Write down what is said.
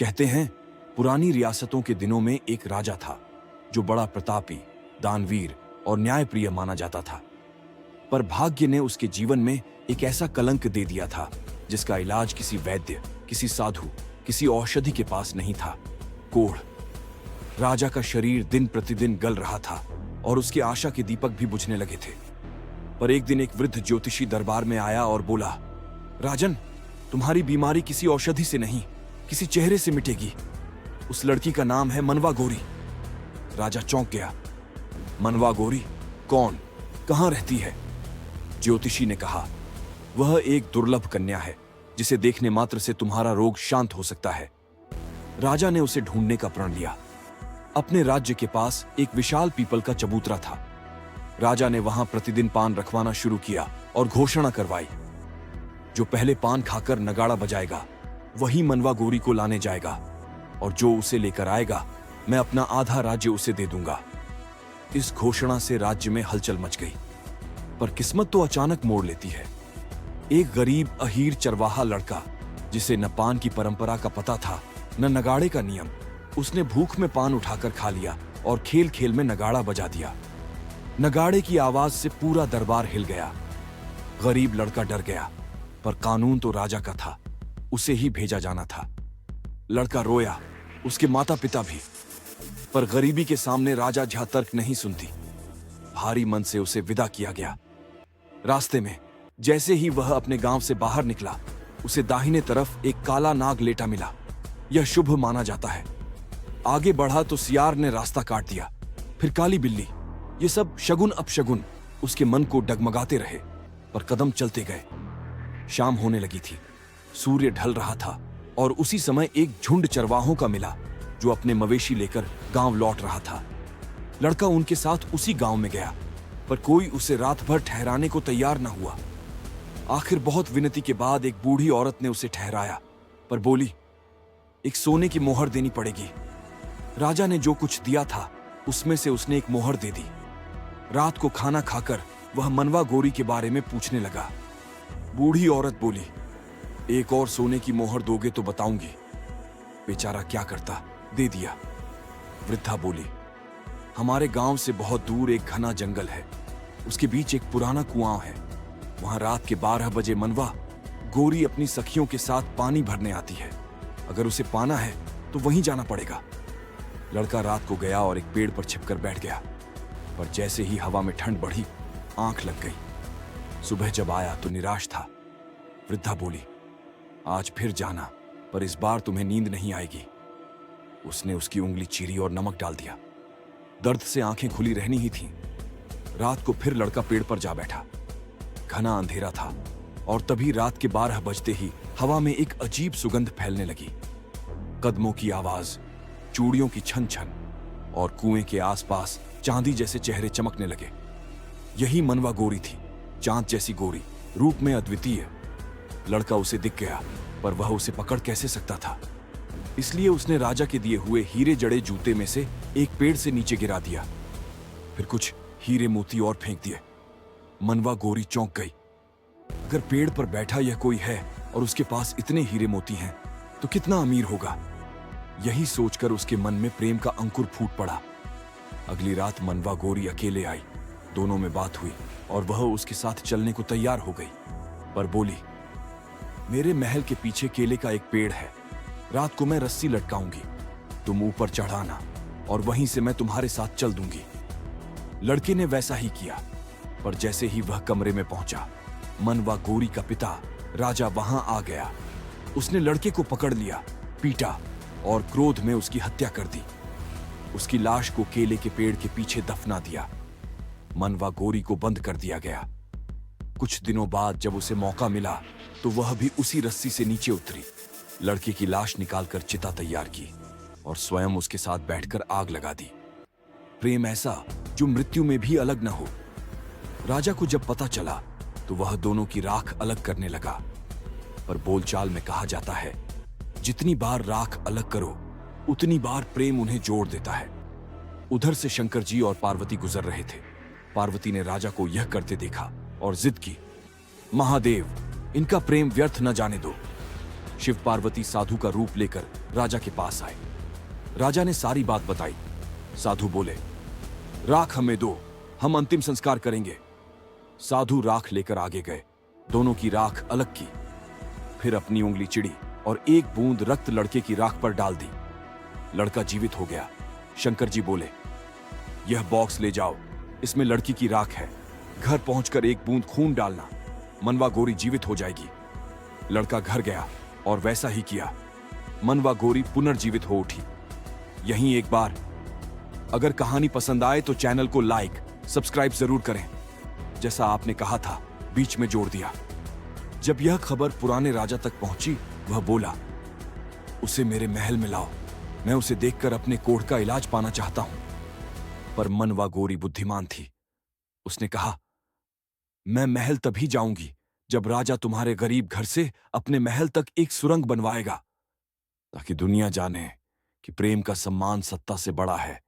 कहते हैं पुरानी रियासतों के दिनों में एक राजा था जो बड़ा प्रतापी, दानवीर और न्यायप्रिय माना जाता था। पर भाग्य ने उसके जीवन में एक ऐसा कलंक दे दिया था जिसका इलाज किसी वैद्य, किसी साधु, किसी औषधि के पास नहीं था। कोढ़। राजा का शरीर दिन प्रतिदिन गल रहा था और उसकी आशा के दीपक भी बुझने लगे थे। पर एक दिन एक वृद्ध ज्योतिषी दरबार में आया और बोला, राजन, तुम्हारी बीमारी किसी औषधि से नहीं, किसी चेहरे से मिटेगी। उस लड़की का नाम है मनवा गौरी। राजा चौंक गया। मनवा गौरी? कौन? कहां रहती है? ज्योतिषी ने कहा, वह एक दुर्लभ कन्या है जिसे देखने मात्र से तुम्हारा रोग शांत हो सकता है। राजा ने उसे ढूंढने का प्रण लिया। अपने राज्य के पास एक विशाल पीपल का चबूतरा था। राजा ने वहां प्रतिदिन पान रखवाना शुरू किया और घोषणा करवाई, जो पहले पान खाकर नगाड़ा बजाएगा वही मनवा गौरी को लाने जाएगा, और जो उसे लेकर आएगा मैं अपना आधा राज्य उसे दे दूंगा। इस घोषणा से राज्य में हलचल मच गई। पर किस्मत तो अचानक मोड़ लेती है। एक गरीब अहीर चरवाहा लड़का, जिसे न पान की परंपरा का पता था न नगाड़े का नियम, उसने भूख में पान उठाकर खा लिया और खेल खेल में नगाड़ा बजा दिया। नगाड़े की आवाज से पूरा दरबार हिल गया। गरीब लड़का डर गया, पर कानून तो राजा का था, उसे ही भेजा जाना था। लड़का रोया, उसके माता पिता भी, पर गरीबी के सामने राजा झा तर्क नहीं सुनती। भारी मन से उसे विदा किया गया। रास्ते में जैसे ही वह अपने गांव से बाहर निकला, उसे दाहिने तरफ एक काला नाग लेटा मिला। यह शुभ माना जाता है। आगे बढ़ा तो सियार ने रास्ता काट दिया, फिर काली बिल्ली। ये सब शगुन अपशगुन उसके मन को डगमगाते रहे, पर कदम चलते गए। शाम होने लगी थी, सूर्य ढल रहा था और उसी समय एक झुंड चरवाहों का मिला जो अपने मवेशी लेकर गांव लौट रहा था। लड़का उनके साथ उसी गांव में गया, पर कोई उसे रात भर ठहराने को तैयार न हुआ। आखिर बहुत विनती के बाद एक बूढ़ी औरत ने उसे ठहराया, पर बोली, एक सोने की मोहर देनी पड़ेगी। राजा ने जो कुछ दिया था उसमें से उसने एक मोहर दे दी। रात को खाना खाकर वह मनवा गौरी के बारे में पूछने लगा। बूढ़ी औरत बोली, एक और सोने की मोहर दोगे तो बताऊंगी। बेचारा क्या करता, दे दिया। वृद्धा बोली, हमारे गांव से बहुत दूर एक घना जंगल है, उसके बीच एक पुराना कुआं है। वहां रात के 12 बजे मनवा गौरी अपनी सखियों के साथ पानी भरने आती है। अगर उसे पाना है तो वहीं जाना पड़ेगा। लड़का रात को गया और एक पेड़ पर छिपकर बैठ गया, पर जैसे ही हवा में ठंड बढ़ी, आंख लग गई। सुबह जब आया तो निराश था। वृद्धा बोली, आज फिर जाना, पर इस बार तुम्हें नींद नहीं आएगी। उसने उसकी उंगली चीरी और नमक डाल दिया। दर्द से आंखें खुली रहनी ही थीं। रात को फिर लड़का पेड़ पर जा बैठा। घना अंधेरा था और तभी रात के 12 बजते ही हवा में एक अजीब सुगंध फैलने लगी। कदमों की आवाज, चूड़ियों की छन छन, और कुएं के आसपास चांदी जैसे चेहरे चमकने लगे। यही मनवा गौरी थी, चांद जैसी गौरी, रूप में अद्वितीय। लड़का उसे दिख गया, पर वह उसे पकड़ कैसे सकता था। इसलिए उसने राजा के दिए हुए हीरे जड़े जूते में से एक पेड़ से नीचे गिरा दिया। फिर कुछ हीरे मोती और फेंक दिए। मनवा गौरी चौंक गई। अगर पेड़ पर बैठा यह कोई है और उसके पास इतने हीरे मोती हैं, तो कितना अमीर होगा। यही सोचकर उसके मन में प्रेम का अंकुर फूट पड़ा। अगली रात मनवा गौरी अकेले आई। दोनों में बात हुई और वह उसके साथ चलने को तैयार हो गई, पर बोली, मेरे महल के पीछे केले का एक पेड़ है। रात को मैं रस्सी लटकाऊंगी, तुम ऊपर चढ़ाना और वहीं से मैं तुम्हारे साथ चल दूंगी। लड़के ने वैसा ही किया, पर जैसे ही वह कमरे में पहुंचा, मनवा गौरी का पिता राजा वहां आ गया। उसने लड़के को पकड़ लिया, पीटा और क्रोध में उसकी हत्या कर दी। उसकी लाश को केले के पेड़ के पीछे दफना दिया। मनवा गौरी को बंद कर दिया गया। कुछ दिनों बाद जब उसे मौका मिला तो वह भी उसी रस्सी से नीचे उतरी। लड़के की लाश निकालकर चिता तैयार की और स्वयं उसके साथ बैठकर आग लगा दी। प्रेम ऐसा जो मृत्यु में भी अलग न हो। राजा को जब पता चला तो वह दोनों की राख अलग करने लगा। पर बोलचाल में कहा जाता है, जितनी बार राख अलग करो उतनी बार प्रेम उन्हें जोड़ देता है। उधर से शंकर जी और पार्वती गुजर रहे थे। पार्वती ने राजा को यह करते देखा और जिद की, महादेव, इनका प्रेम व्यर्थ न जाने दो। शिव पार्वती साधु का रूप लेकर राजा के पास आए। राजा ने सारी बात बताई। साधु बोले, राख हमें दो, हम अंतिम संस्कार करेंगे। साधु राख लेकर आगे गए। दोनों की राख अलग की, फिर अपनी उंगली चिड़ी और एक बूंद रक्त लड़के की राख पर डाल दी। लड़का जीवित हो गया। शंकर जी बोले, यह बॉक्स ले जाओ, इसमें लड़की की राख है। घर पहुंचकर एक बूंद खून डालना, मनवा गौरी जीवित हो जाएगी। लड़का घर गया और वैसा ही किया। मनवा गौरी पुनर्जीवित हो उठी। यहीं एक बार। अगर कहानी पसंद आए तो चैनल को लाइक, सब्सक्राइब जरूर करें। जैसा आपने कहा था, बीच में जोड़ दिया। जब यह खबर पुराने राजा तक पहुंची, वह बोला, उसे मेरे महल में लाओ, मैं उसे देखकर अपने कोढ़ का इलाज पाना चाहता हूं। पर मनवा गौरी बुद्धिमान थी। उसने कहा, मैं महल तभी जाऊंगी जब राजा तुम्हारे गरीब घर से अपने महल तक एक सुरंग बनवाएगा, ताकि दुनिया जाने कि प्रेम का सम्मान सत्ता से बड़ा है।